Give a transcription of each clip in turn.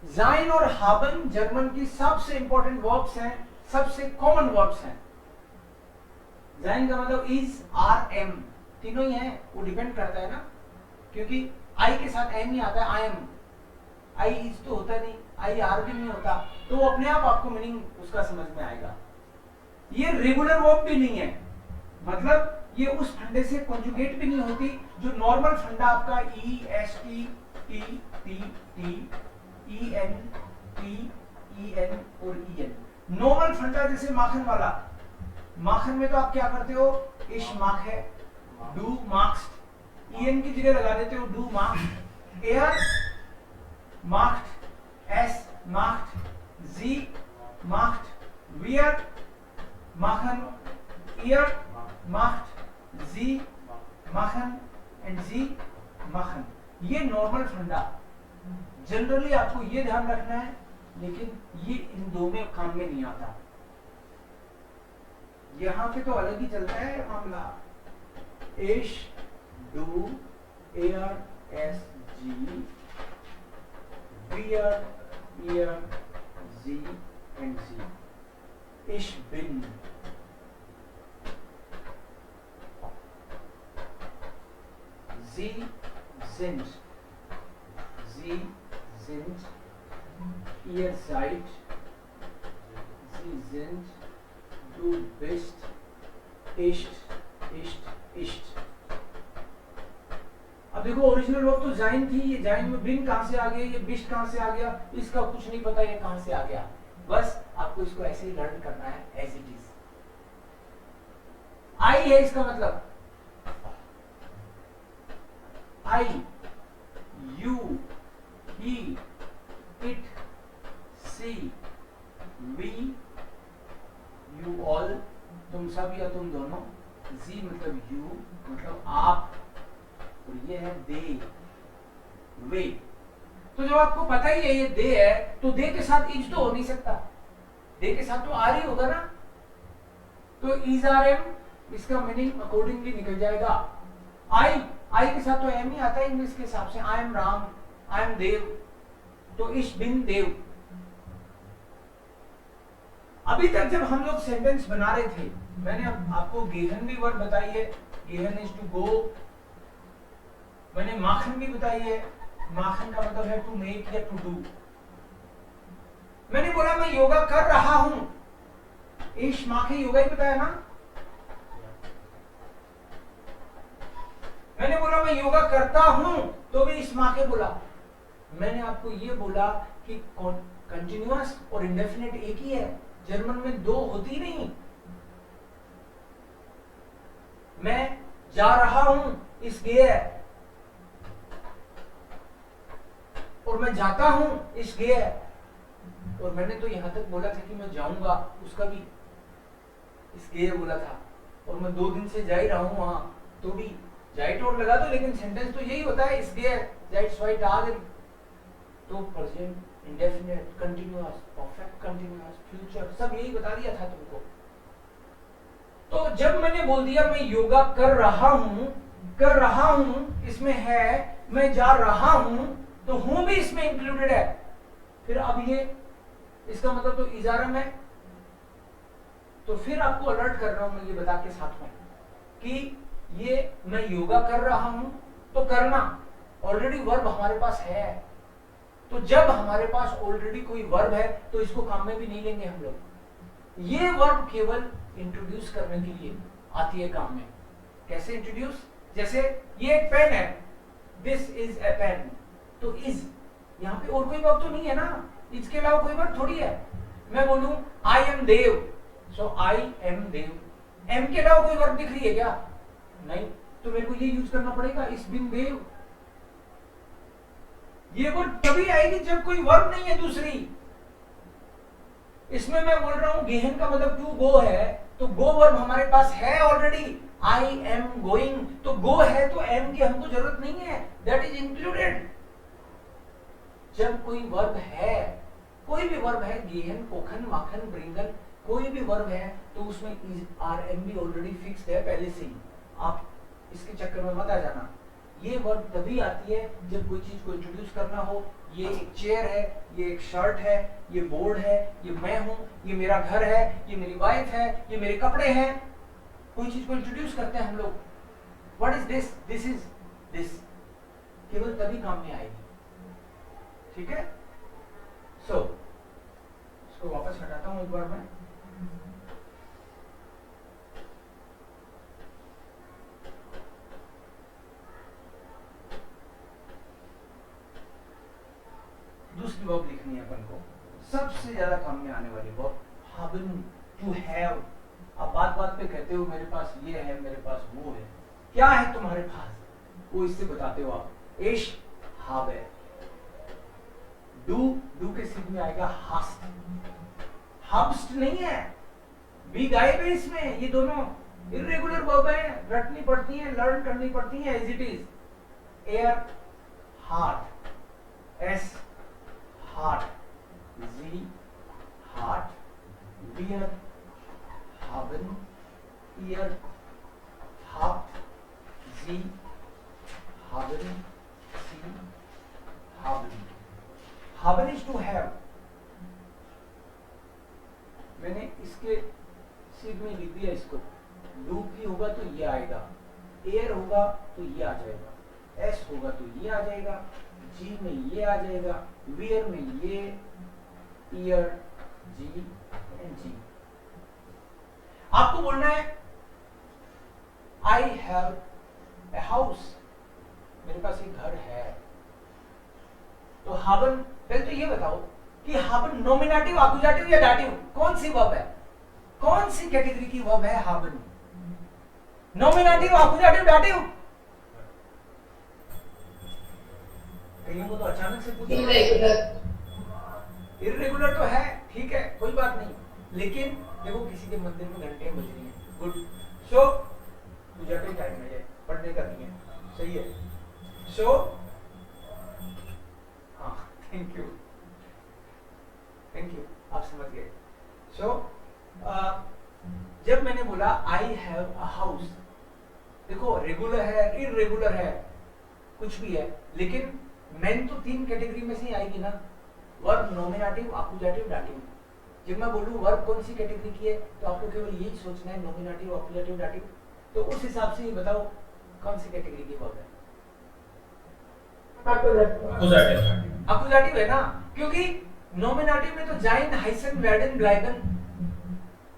जाइन और haben German की सबसे इंपॉर्टेंट वर्ब्स हैं, सबसे कॉमन वर्ब्स हैं। जाइन का मतलब इज, आर, एम, तीनों ही हैं। वो डिपेंड करता है ना, क्योंकि आई के साथ एम ही आता है, आई एम। आई इज तो होता नहीं, आई आर भी नहीं होता, तो वो अपने आप आपको मीनिंग उसका समझ में आएगा। ये रेगुलर वर्ब भी नहीं है, मतलब ये उस फंडे से कॉन्जुगेट भी नहीं होती जो नॉर्मल फंडा आपका E, S, T, T, T, T, E, N, T, E, N और ई, एन। नॉर्मल फंडा जैसे माखन वाला, माखन में तो आप क्या करते हो, इश माख है, डू मार्क्स, ई एन की जगह लगा देते हो डू मार्क्स, एयर मार्क्ड, एस मार्क्ड, जी मार्क्ड, वियर माखन, ईयर मार्क्ड, जी माखन एंड जी माखन। ये नॉर्मल फंडा, जनरली आपको ये ध्यान रखना है, लेकिन ये इन दो में काम में नहीं आता। यहां पे तो अलग ही चलता है मामला, इश, डू, एयर, एस, जी, वियर, ईयर, जी एंड जी। इश बिन, Sie sind, Sie sind, ihr seid, Sie sind, du bist, ist, ist। अब देखो ओरिजिनल वर्ब तो जाइन थी, ये जाइन में बिन कहां से आ गया, ये बिस्ट कहां से आ गया, इसका कुछ नहीं पता ये कहां से आ गया। बस आपको इसको ऐसे ही लर्न करना है एज इट इज। आई है इसका मतलब, I, you, he, it, she, we, you all, तुम सब या तुम दोनों, जी मतलब you मतलब आप, और ये है they, वे। तो जब आपको पता ही है ये दे है, तो दे के साथ इज तो हो नहीं सकता, दे के साथ तो आर ही होगा ना, तो इज आर एम इसका मीनिंग अकॉर्डिंगली निकल जाएगा। आई के साथ तो एम ही आता है इंग्लिश के हिसाब से, I am Ram, I am Dev, तो इश बिन देव। अभी तक जब हम लोग सेंटेंस बना रहे थे, मैंने आपको गेहन भी वर्ड बताई है, गेहन इज टू गो, मैंने माखन भी बताई है, माखन का मतलब है टू मेक या टू डू। मैंने बोला मैं योगा कर रहा हूं, इश माखे योगा ही बताया ना। मैंने बोला मैं योगा करता हूं, तो भी इस माँ के बोला। मैंने आपको ये बोला कि कंटिन्यूअस और इंडेफिनिट एक ही है, जर्मन में दो होती नहीं। मैं जा रहा हूं इस गे है, और मैं जाता हूं इस गे है, और मैंने तो यहां तक बोला था कि मैं जाऊंगा, उसका भी इस गे बोला था, और मैं 2 दिन से जा ही रहा हूं वहां, तो भी जाइट और लगा दो, लेकिन सेंटेंस तो यही होता है, इस गे जाइट स्वाइट आगे। तो present, indefinite, continuous, perfect continuous, future, सब यही बता दिया था तुमको। तो जब मैंने बोल दिया मैं योगा कर रहा हूं इसमें है, मैं जा रहा हूं, तो हूं भी इसमें इंक्लूडेड है। फिर अब ये इसका मतलब तो इजारम है, तो फिर आपको अलर्ट कर रहा हूं मैं ये बता के साथ में कि ये मैं योगा कर रहा हूं, तो करना ऑलरेडी वर्ब हमारे पास है, तो जब हमारे पास ऑलरेडी कोई वर्ब है तो इसको काम में भी नहीं लेंगे हम लोग। ये वर्ब केवल इंट्रोड्यूस करने के लिए आती है काम में। कैसे इंट्रोड्यूस, जैसे ये एक पेन है, दिस इज ए पेन, तो इज यहां पे और कोई वर्ब तो नहीं है ना, इसके अलावा कोई वर्ब थोड़ी है। मैं बोलूं I am Dev, so I am Dev, M के अलावा कोई वर्ब दिख रही है क्या? नहीं, तो मेरे को ये यूज करना पड़ेगा, इस बिन देव। ये वर्ब तभी आएगी जब कोई वर्ब नहीं है दूसरी। इसमें मैं बोल रहा हूं गेहन का मतलब टू गो है, तो गो वर्ब हमारे पास है ऑलरेडी, आई एम गोइंग, तो गो है तो एम की हमको जरूरत नहीं है, दैट इज इंक्लूडेड। जब कोई वर्ब है, कोई भी वर्ब है, गेहन, पोखन, माखन, ब्रिंगन, कोई भी वर्ब है, तो उसमें इज आर एम भी ऑलरेडी फिक्स्ड है पहले से ही, आप इसके चक्कर में मत आ जाना। ये वर्ब तभी आती है जब कोई चीज को इंट्रोड्यूस करना हो। ये एक चेयर है, ये एक शर्ट है, ये बोर्ड है, ये मैं हूं, ये मेरा घर है, ये मेरी वाइफ है, ये मेरे कपड़े हैं। कोई चीज को इंट्रोड्यूस करते हैं हम लोग, what is this, this is this, केवल तभी काम में आएगी। ठीक है, सो इसको वापस हटाता हूं एक बार मैं। दूसरी वर्ब लिखनी है अपन को, सबसे ज्यादा काम में आने वाली वर्ब, haben, to have। आप बात बात पे कहते हो मेरे पास ये है, मेरे पास वो है, क्या है तुम्हारे पास, वो इससे बताते हो आप। ich habe, डू के सिद्ध में आएगा hast, habst नहीं है, बी गायब है इसमें। ये दोनों इर्रेगुलर वर्ब है, रटनी पड़ती हैं, लर्न करनी पड़ती हैं एज इट इज। एयर हार्ट, एस हार्ट, जी हार्ट, बियर haben, ear habt, sie haben, sie haben। haben is to have। मैंने इसके सीध में लिख दिया इसको, डू की होगा तो ये आएगा, एयर होगा तो ये आ जाएगा, एस होगा तो ये आ जाएगा, जी में ये आ जाएगा, वियर में ये, ईयर, जी एंड जी। आपको बोलना है आई हैव ए हाउस, मेरे पास एक घर है। तो हाबन, पहले तो ये बताओ कि हाबन नॉमिनेटिव, एक्यूजेटिव या डाटिव, कौन सी वर्ब है, कौन सी कैटेगरी की वर्ब है हाबन? Nominative, accusative, dative? कहीं को तो अचानक से पूछ, इर्रेगुलर तो है, ठीक है कोई बात नहीं, लेकिन देखो किसी के मंदिर में घंटे बज रही हैं, गुड। सो पूजा का टाइम है, ये पढ़ने का नहीं है, सही है। सो हाँ, थैंक यू, आप समझ गए। सो जब मैंने बोला आई हैव अ हाउस, देखो रेगुलर है, इररेगुलर है, कुछ भी है, लेकिन मैन तो तीन कैटेगरी में से ही आएगी ना, वर्ब, नॉमिनेटिव, एक्यूजेटिव, डाटिव। जब मैं बोलूं वर्ब कौन सी कैटेगरी की है, तो आपको केवल यही सोचना है, नॉमिनेटिव, एक्यूजेटिव, डाटिव। तो उस हिसाब से बताओ कौन सी कैटेगरी की वर्ब है? एक्यूजेटिव है ना, क्योंकि नॉमिनेटिव में तो जाइन, हाइसन, वेडन, ब्लाइबन,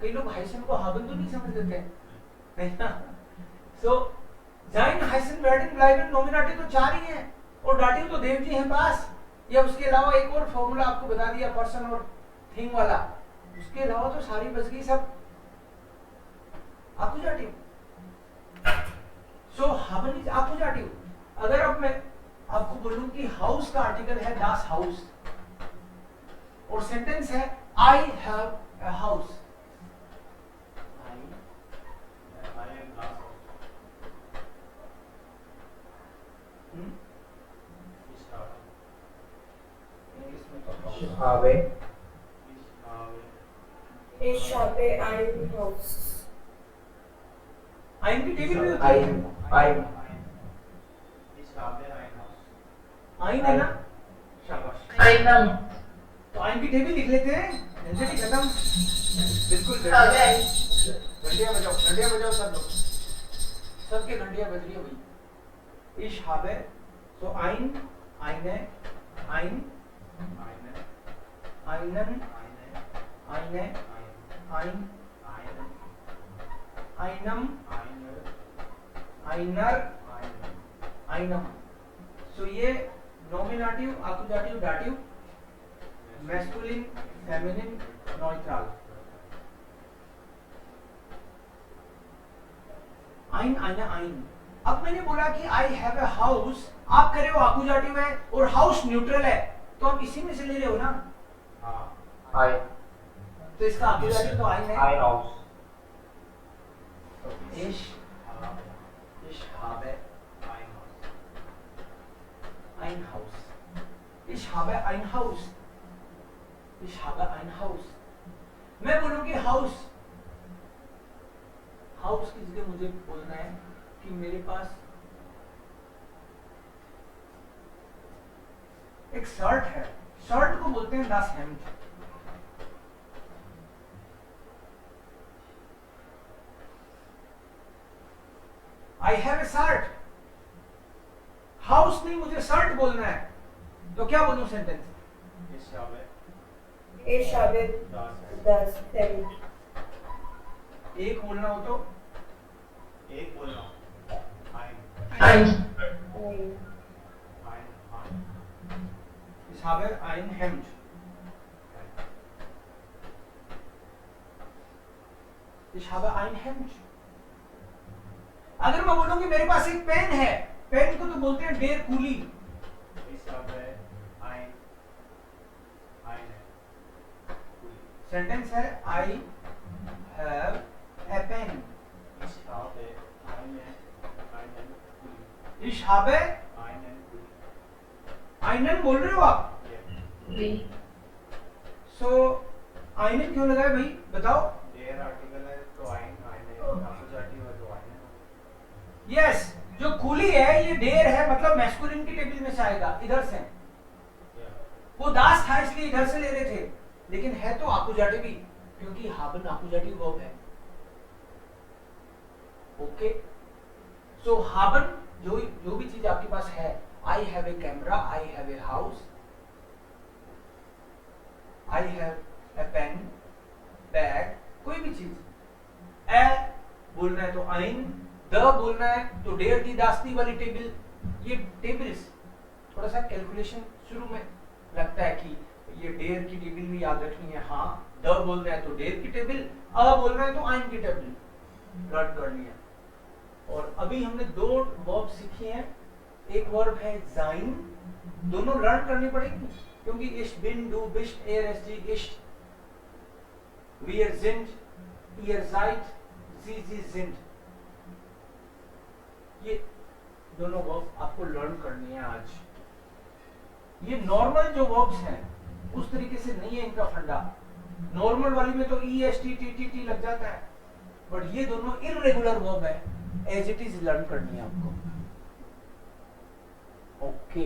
कई लोग हाइसन को हाबन तो नहीं समझ देते हैं। सो जाइन, हाइसन, वेडन, ब्लाइबन, नॉमिनेटिव तो चार ही हैं, और डाटिव तो देव जी हैं पास, या उसके अलावा एक और फॉर्मूला आपको बता दिया पर्सन और थिंग वाला, उसके अलावा तो सारी बच गई सब एक्यूजेटिव। सो हाबन इज एक्यूजेटिव। अगर अब मैं आपको बोलूं कि हाउस का आर्टिकल है दास हाउस, और सेंटेंस है I have a house, Ich habe ein Haus. आइन की टेबल में होती है, आइन है ना, शाबाश। Einen. तो आइन की टेबल लिख लेते हैं, झंझट ही खत्म। बिल्कुल, घंटियां बजाओ सब लोग, सबके घंटियां बज रही है भाई। इश हाबे, तो आइन, आइने, आइन, आइनन, आइने, आइन, आइनम, आइनर, आइनम। सो ये nominative, accusative, dative, masculine, feminine, neutral. आइन, आइना, आइन। अब मैंने बोला कि आई हैव अ हाउस, आप कह रहे हो एक्यूजेटिव है और हाउस न्यूट्रल है, तो आप इसी में से ले रहे हो ना, I तो इसका एक्यूजेटिव तो आइन है। house. Ich habe ein Haus. Ich habe ein Haus. Ich habe ein Haus. मैं बोलूँगी हाउस, हाउस की जगह मुझे बोलना है कि मेरे पास एक शर्ट है, शर्ट को बोलते हैं das Hemd। I have a shirt, house नहीं, मुझे शर्ट बोलना है, तो क्या बोलूं sentence? Ich habe das Hemd। एक बोलना हो तो एक बोलना Ein। ich habe ein Hemd। ich habe ein Hemd। अगर मैं बोलूं कि मेरे पास एक पेन है, पेन को तो बोलते हैं डेर कूली। सेंटेंस है I have a pen। ich habe einen बोल रहे हो आप? सो einen क्यों लगाए भाई, बताओ? यस, जो कूली है ये डेर है, मतलब मैस्कुलिन की टेबल में से आएगा, इधर से। वो दास था इसलिए इधर से ले रहे थे, लेकिन है तो आकुजाटिव भी, क्योंकि haben आकुजाटिव वर्ब है। ओके, सो haben जो भी चीज आपके पास है, I have a camera, I have a house, I have a pen, bag, कोई भी चीज। ए बोलना है तो ein, द बोलना है तो डेर दी दास्ती वाली टेबल। ये टेबल्स थोड़ा सा कैलकुलेशन शुरू में लगता है कि ये डेर की टेबल भी याद रखनी है। हाँ, द बोलना है तो डेर की टेबल, अ बोलना है तो ein की टेबल, लर्न कर लिया। और अभी हमने दो वर्ब सीखे हैं, एक वर्ब है sein, दोनों लर्न करनी पड़ेगी, क्योंकि ich bin, du bist, es sie ist, wir sind, ihr seid, sie sind, ये दोनों वर्ब आपको लर्न करनी है आज। ये नॉर्मल जो वर्ब्स हैं उस तरीके से नहीं है इनका फंडा। नॉर्मल वाली में तो EST TTT लग जाता है, बट ये दोनों इररेगुलर वर्ब है, एज इट इज लर्न करनी है आपको। ओके